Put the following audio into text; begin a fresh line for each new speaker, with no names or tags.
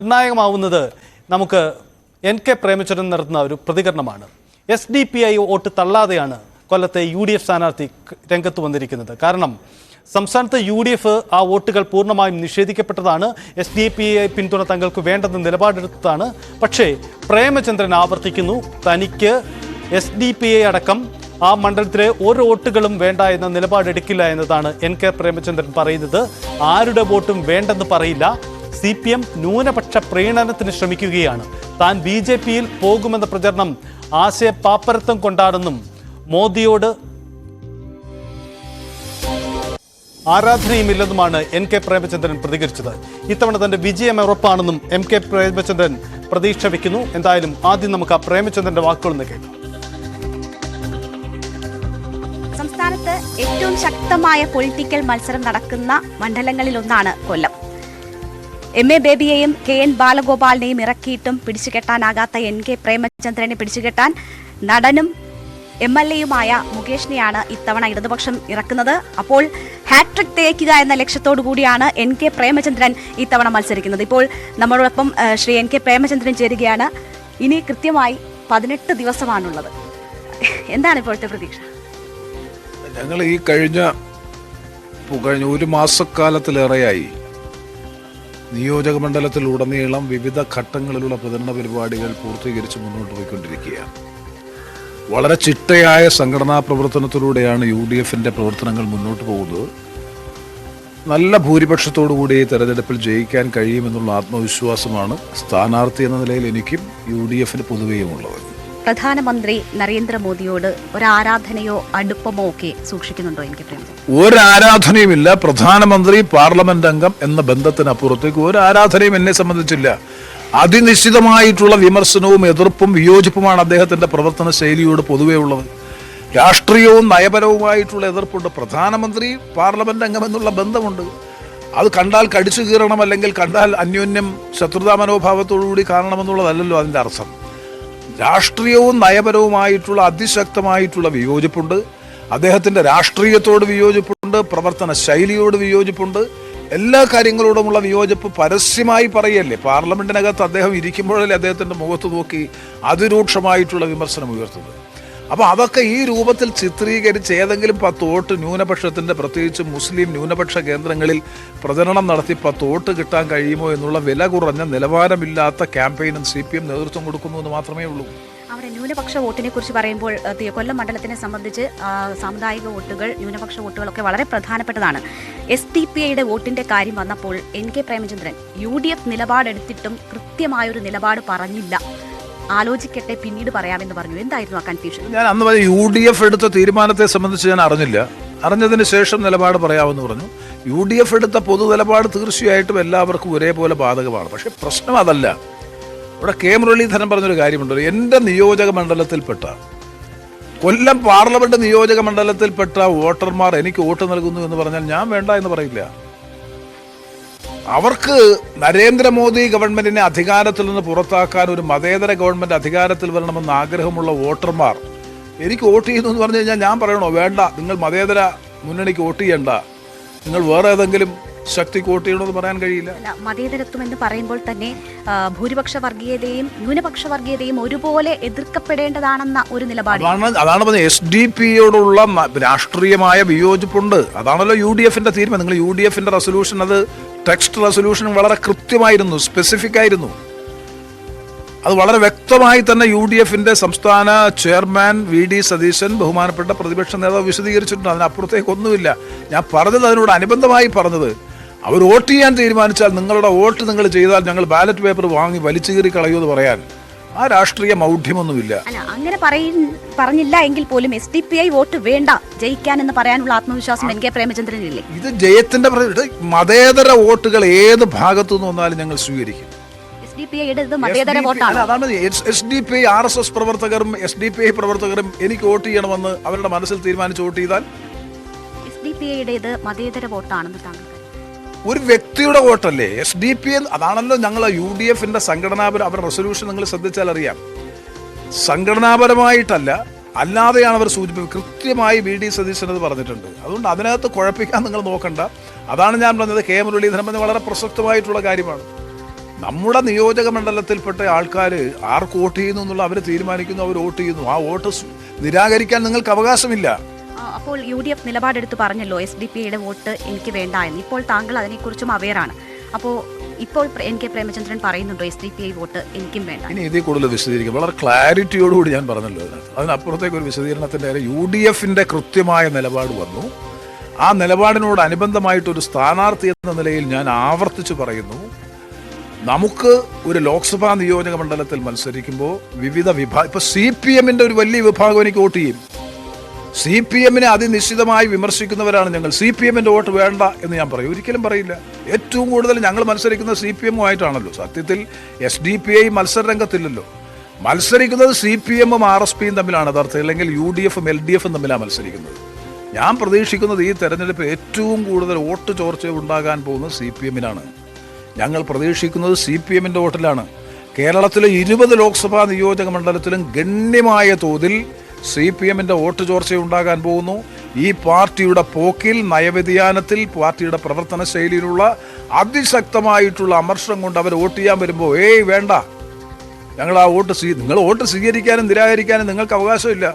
നിർണായകമാവുന്നത് നമുക്ക് NK പ്രേമചന്ദ്രൻ നടത്തുന്ന ഒരു പ്രതികരണമാണ്. SDPI വോട്ട് തള്ളാതെയാണ് കൊല്ലത്തെ UDF സ്ഥാനാർത്ഥി രംഗത്ത് വന്നിരിക്കുന്നത്. കാരണം സംസ്ഥാനത്ത് UDF ആ വോട്ടുകൾ പൂർണ്ണമായും നിഷേധിക്കപ്പെട്ടതാണ്. SDPI പിന്തുണ തങ്ങൾക്ക് വേണ്ടെന്ന് നിലപാടെടുത്തതാണ്. പക്ഷേ പ്രേമചന്ദ്രൻ ആവർത്തിക്കുന്നു, തനിക്ക് SDPI അടക്കം ആ മണ്ഡലത്തിലെ ഒരു വോട്ടുകളും വേണ്ട എന്ന നിലപാടെടുക്കില്ല എന്നതാണ് NK പ്രേമചന്ദ്രൻ പറയുന്നത്. ആരുടെ വോട്ടും വേണ്ടെന്ന് പറയില്ല. CPM ന്യൂനപക്ഷ പ്രീണനത്തിന് ശ്രമിക്കുകയാണ്. താൻ BJPയിൽ പോകുമെന്ന പ്രചരണം ആശയ പാപ്പരത്വം കൊണ്ടാണെന്നും മോദിയോട് ആരാധനയുമില്ലെന്നുമാണ് NK പ്രേമചന്ദ്രൻ പ്രതികരിച്ചത്. ഇത്തവണ തന്റെ വിജയം ഉറപ്പാണെന്നും MK പ്രേമചന്ദ്രൻ പ്രതീക്ഷ വയ്ക്കുന്നു. എന്തായാലും ആദ്യം നമുക്ക് ആ പ്രേമചന്ദ്രന്റെ വാക്കുകളൊന്ന് കേൾക്കാം.
സംസ്ഥാനത്ത് ഏറ്റവും ശക്തമായ പൊളിറ്റിക്കൽ മത്സരം നടക്കുന്ന മണ്ഡലങ്ങളിലൊന്നാണ് കൊല്ലം. MA ബേബിയെയും KN ബാലഗോപാലിനെയും ഇറക്കിയിട്ടും പിടിച്ചുകെട്ടാനാകാത്ത NK പ്രേമചന്ദ്രനെ പിടിച്ചുകെട്ടാൻ നടനും MLAയുമായ മുകേഷിനെയാണ് ഇത്തവണ ഇടതുപക്ഷം ഇറക്കുന്നത്. അപ്പോൾ ഹാട്രിക് തേക്കുക എന്ന ലക്ഷ്യത്തോടു കൂടിയാണ് NK പ്രേമചന്ദ്രൻ ഇത്തവണ മത്സരിക്കുന്നത്. ഇപ്പോൾ നമ്മളോടൊപ്പം ശ്രീ NK പ്രേമചന്ദ്രൻ ചേരുകയാണ്. ഇനി കൃത്യമായി 18 ദിവസമാണുള്ളത്. എന്താണ് ഇപ്പോഴത്തെ പ്രതീക്ഷ?
ഞങ്ങൾ ഈ കഴിഞ്ഞ ഒരു മാസക്കാലത്തിലേറെയായി നിയോജക മണ്ഡലത്തിലുടനീളം വിവിധ ഘട്ടങ്ങളിലുള്ള പ്രചരണ പരിപാടികൾ പൂർത്തീകരിച്ച് മുന്നോട്ട് പോയിക്കൊണ്ടിരിക്കുകയാണ്. വളരെ ചിട്ടയായ സംഘടനാ പ്രവർത്തനത്തിലൂടെയാണ് UDFന്റെ പ്രവർത്തനങ്ങൾ മുന്നോട്ട് പോകുന്നത്. നല്ല ഭൂരിപക്ഷത്തോടുകൂടി തെരഞ്ഞെടുപ്പിൽ ജയിക്കാൻ കഴിയുമെന്നുള്ള ആത്മവിശ്വാസമാണ് സ്ഥാനാർത്ഥി എന്ന നിലയിൽ എനിക്കും UDFന് പൊതുവെയുമുള്ളത്.
പ്രധാനമന്ത്രി നരേന്ദ്രമോദിയോട് ഒരു ആരാധനയോ അടുപ്പമോ ഒക്കെ സൂക്ഷിക്കുന്നുണ്ടോ? എനിക്ക്
ഒരു ആരാധനയുമില്ല. പ്രധാനമന്ത്രി പാർലമെന്റ് അംഗം എന്ന ബന്ധത്തിനപ്പുറത്തേക്ക് ഒരു ആരാധനയും എന്നെ സംബന്ധിച്ചില്ല. അതിനിശ്ചിതമായിട്ടുള്ള വിമർശനവും എതിർപ്പും വിയോജിപ്പുമാണ് അദ്ദേഹത്തിന്റെ പ്രവർത്തന ശൈലിയോട് പൊതുവേ ഉള്ളത്. രാഷ്ട്രീയവും നയപരവുമായിട്ടുള്ള എതിർപ്പുണ്ട്. പ്രധാനമന്ത്രി പാർലമെന്റ് അംഗം എന്നുള്ള ബന്ധമുണ്ട്. അത് കണ്ടാൽ കടിച്ചു കീറണം, അല്ലെങ്കിൽ കണ്ടാൽ അന്യോന്യം ശത്രുതാ മനോഭാവത്തോടുകൂടി കാണണമെന്നുള്ളതല്ലല്ലോ അതിന്റെ അർത്ഥം. രാഷ്ട്രീയവും നയപരവുമായിട്ടുള്ള അതിശക്തമായിട്ടുള്ള വിയോജിപ്പുണ്ട്. അദ്ദേഹത്തിന്റെ രാഷ്ട്രീയത്തോട് വിയോജിപ്പുണ്ട്, പ്രവർത്തന ശൈലിയോട് വിയോജിപ്പുണ്ട്, എല്ലാ കാര്യങ്ങളോടുമുള്ള വിയോജിപ്പ് പരസ്യമായി പറയല്ലേ. പാർലമെന്റിനകത്ത് അദ്ദേഹം ഇരിക്കുമ്പോഴല്ലേ അദ്ദേഹത്തിന്റെ മുഖത്ത് നോക്കി അതിരൂക്ഷമായിട്ടുള്ള വിമർശനം ഉയർത്തുന്നത്. അപ്പോൾ അതൊക്കെ ഈ രൂപത്തിൽ ചിത്രീകരിച്ച് ഏതെങ്കിലും 10 വോട്ട് ന്യൂനപക്ഷത്തിന്റെ, പ്രത്യേകിച്ച് മുസ്ലിം ന്യൂനപക്ഷ കേന്ദ്രങ്ങളിൽ പ്രചരണം നടത്തി 10 വോട്ട് കിട്ടാൻ കഴിയുമോ എന്നുള്ള വില കുറഞ്ഞ നിലവാരമില്ലാത്ത ക്യാമ്പയിനും CPM നേതൃത്വം കൊടുക്കുന്നു എന്ന് മാത്രമേ ഉള്ളൂ.
അവിടെ ന്യൂനപക്ഷ വോട്ടിനെ കുറിച്ച് പറയുമ്പോൾ കൊല്ലം മണ്ഡലത്തിനെ സംബന്ധിച്ച് സാമുദായിക വോട്ടുകൾ, ന്യൂനപക്ഷ വോട്ടുകളൊക്കെ വളരെ പ്രധാനപ്പെട്ടതാണ്. SDPIയുടെ വോട്ടിന്റെ കാര്യം വന്നപ്പോൾ NK പ്രേമചന്ദ്രൻ UDF നിലപാടെടുത്തിട്ടും കൃത്യമായൊരു നിലപാട് പറഞ്ഞില്ല. ആലോചിക്കട്ടെ, പിന്നീട് പറയാമെന്ന് പറഞ്ഞു. എന്തായിരുന്നു ആ കൺഫ്യൂഷൻ?
ഞാൻ അന്ന് UDF എടുത്ത തീരുമാനത്തെ സംബന്ധിച്ച് ഞാൻ അറിഞ്ഞില്ല. അറിഞ്ഞതിന് ശേഷം നിലപാട് പറയാമെന്ന് പറഞ്ഞു. UDF എടുത്ത പൊതു നിലപാട് തീർച്ചയായിട്ടും എല്ലാവർക്കും ഒരേപോലെ ബാധകമാണ്. പക്ഷെ പ്രശ്നം അതല്ല. ഇവിടെ K മുരളീധരൻ പറഞ്ഞൊരു കാര്യമുണ്ട്. എൻ്റെ നിയോജക മണ്ഡലത്തിൽപ്പെട്ട, കൊല്ലം പാർലമെന്റ് നിയോജക മണ്ഡലത്തിൽപ്പെട്ട വോട്ടർമാർ എനിക്ക് വോട്ട് നൽകുന്നു എന്ന് പറഞ്ഞാൽ ഞാൻ വേണ്ട എന്ന് പറയില്ല. അവർക്ക് നരേന്ദ്രമോദി ഗവൺമെന്റിനെ അധികാരത്തിൽ നിന്ന് പുറത്താക്കാൻ ഒരു മതേതര ഗവൺമെന്റ് അധികാരത്തിൽ വരണമെന്ന് ആഗ്രഹമുള്ള വോട്ടർമാർ എനിക്ക് വോട്ട് ചെയ്യുന്നു എന്ന് പറഞ്ഞു കഴിഞ്ഞാൽ ഞാൻ പറയണോ? വേണ്ട, നിങ്ങൾ മതേതര മുന്നണിക്ക് വോട്ട് ചെയ്യണ്ട, നിങ്ങൾ വേറെ ഏതെങ്കിലും ശക്തിക്ക് വോട്ട് ചെയ്യണമെന്ന് പറയാൻ കഴിയില്ല.
മതേതരത്വം എന്ന് പറയുമ്പോൾ തന്നെ ഭൂരിപക്ഷ വർഗീയതയും ന്യൂനപക്ഷ വർഗീയതയും ഒരുപോലെ എതിർക്കപ്പെടേണ്ടതാണെന്ന ഒരു നിലപാട്.
അതാണ് പറഞ്ഞത്. SDPയോടുള്ള രാഷ്ട്രീയമായ വിയോജിപ്പുണ്ട്. അതാണല്ലോ UDFന്റെ തീരുമാനം. നിങ്ങൾ UDFന്റെ റെസൊല്യൂഷൻ, അത് ടെക്സ്റ്റ് റെസൊല്യൂഷൻ വളരെ കൃത്യമായിരുന്നു, സ്പെസിഫിക് ആയിരുന്നു. അത് വളരെ വ്യക്തമായി തന്നെ UDFന്റെ സംസ്ഥാന ചെയർമാൻ VD സതീശൻ, ബഹുമാനപ്പെട്ട പ്രതിപക്ഷ നേതാവ് വിശദീകരിച്ചിട്ടുണ്ട്. അതിനപ്പുറത്തേക്കൊന്നുമില്ല. ഞാൻ പറഞ്ഞത്, അതിനോട് അനുബന്ധമായി പറഞ്ഞത്, അവർ വോട്ട് ചെയ്യാൻ തീരുമാനിച്ചാൽ നിങ്ങളുടെ വോട്ട് നിങ്ങൾ ചെയ്താൽ ഞങ്ങൾ ബാലറ്റ് പേപ്പർ വാങ്ങി വലിച്ചു കീറി കളയുമെന്ന് പറയാൻ ആ രാഷ്ട്രീയ മൗഢ്യമൊന്നുമില്ല.
അങ്ങനെ പറഞ്ഞില്ല എങ്കിൽ പോലും SDPI വോട്ട് വേണ്ട, ജയിക്കാൻ എന്ന് പറയാനുള്ള ആത്മവിശ്വാസം NK പ്രേമചന്ദ്രനില്ലേ?
ഇത് ജയത്തിന്റെ മതേതര വോട്ടുകൾ ഏത് ഭാഗത്തു നിന്ന് വന്നാലും ഞങ്ങൾ സ്വീകരിക്കും. SDPI RSS പ്രവർത്തകരും SDPI പ്രവർത്തകരും എനിക്ക് വോട്ട് ചെയ്യണമെന്ന് അവരുടെ മനസ്സിൽ തീരുമാനിച്ച് വോട്ട് ചെയ്താൽ
SDPIയുടേത് മതേതര വോട്ടാണെന്ന് താങ്കൾ?
ഒരു വ്യക്തിയുടെ വോട്ടല്ലേ SDPI? അതാണല്ലോ ഞങ്ങൾ UDFന്റെ സംഘടനാപരം. അവരുടെ റെസൊല്യൂഷൻ നിങ്ങൾ ശ്രദ്ധിച്ചാൽ അറിയാം. സംഘടനാപരമായിട്ടല്ല, അല്ലാതെയാണ് അവർ സൂചിപ്പിക്കുന്നത്. കൃത്യമായി VD സതീശൻ അത് പറഞ്ഞിട്ടുണ്ട്. അതുകൊണ്ട് അതിനകത്ത് കുഴപ്പിക്കാൻ നിങ്ങൾ നോക്കണ്ട. അതാണ് ഞാൻ പറഞ്ഞത്. K മുരളീധരൻ പറഞ്ഞ വളരെ പ്രസക്തമായിട്ടുള്ള കാര്യമാണ്. നമ്മുടെ നിയോജക മണ്ഡലത്തിൽപ്പെട്ട ആൾക്കാർ ആർക്ക് വോട്ട് ചെയ്യുന്നു എന്നുള്ള അവർ തീരുമാനിക്കുന്നു, അവർ വോട്ട് ചെയ്യുന്നു. ആ വോട്ട് നിരാകരിക്കാൻ നിങ്ങൾക്ക് അവകാശമില്ല.
അപ്പോൾ UDF നിലപാടെടുത്ത് പറഞ്ഞല്ലോ SDPIയുടെ വോട്ട് എനിക്ക് വേണ്ട എന്ന്. ഇപ്പോൾ താങ്കൾ അതിനെക്കുറിച്ചും അവെയറാണ്. അപ്പോൾ ഇപ്പോൾ NK പ്രേമചന്ദ്രൻ പറയുന്നുണ്ടോ SDPI വോട്ട് എനിക്കും വേണ്ട?
ഇനി ഇതിൽ കൂടുതൽ വിശദീകരിക്കും. വളരെ ക്ലാരിറ്റിയോടുകൂടി ഞാൻ പറഞ്ഞല്ലോ അതിനപ്പുറത്തേക്ക് ഒരു വിശദീകരണത്തിൻ്റെ UDFന്റെ കൃത്യമായ നിലപാട് വന്നു. ആ നിലപാടിനോടനുബന്ധമായിട്ടൊരു സ്ഥാനാർത്ഥി എന്ന നിലയിൽ ഞാൻ ആവർത്തിച്ച് പറയുന്നു, നമുക്ക് ഒരു ലോക്സഭാ നിയോജക മണ്ഡലത്തിൽ മത്സരിക്കുമ്പോൾ വിവിധ ഇപ്പോൾ CPMന്റെ ഒരു വലിയ വിഭാഗം എനിക്ക് വോട്ട് ചെയ്യും. CPMനെ അതിനിശ്ചിതമായി വിമർശിക്കുന്നവരാണ് ഞങ്ങൾ. CPMന്റെ വോട്ട് വേണ്ട എന്ന് ഞാൻ പറയും, ഒരിക്കലും പറയില്ല. ഏറ്റവും കൂടുതൽ ഞങ്ങൾ മത്സരിക്കുന്നത് CPMുമായിട്ടാണല്ലോ. സത്യത്തിൽ SDPI മത്സരരംഗത്തില്ലല്ലോ. മത്സരിക്കുന്നത് CPMും RSPയും തമ്മിലാണ് യഥാർത്ഥത്തിൽ, അല്ലെങ്കിൽ UDFും LDFും തമ്മിലാണ് മത്സരിക്കുന്നത്. ഞാൻ പ്രതീക്ഷിക്കുന്നത് ഈ തെരഞ്ഞെടുപ്പ് ഏറ്റവും കൂടുതൽ വോട്ട് ചോർച്ച ഉണ്ടാകാൻ പോകുന്നത് CPMനാണ്. ഞങ്ങൾ പ്രതീക്ഷിക്കുന്നത് CPMന്റെ വോട്ടിലാണ്. കേരളത്തിലെ 20 ലോക്സഭാ നിയോജക മണ്ഡലത്തിലും ഗണ്യമായ തോതിൽ CPMന്റെ വോട്ട് ചോർച്ച ഉണ്ടാകാൻ പോകുന്നു. ഈ പാർട്ടിയുടെ പോക്കിൽ, നയവ്യതിയാനത്തിൽ, പാർട്ടിയുടെ പ്രവർത്തന ശൈലിയിലുള്ള അതിശക്തമായിട്ടുള്ള അമർഷം കൊണ്ട് അവർ വോട്ട് ചെയ്യാൻ വരുമ്പോൾ വേണ്ട, ഞങ്ങൾ ആ വോട്ട് നിങ്ങൾ വോട്ട് സ്വീകരിക്കാനും നിരാകരിക്കാനും നിങ്ങൾക്ക് അവകാശമില്ല.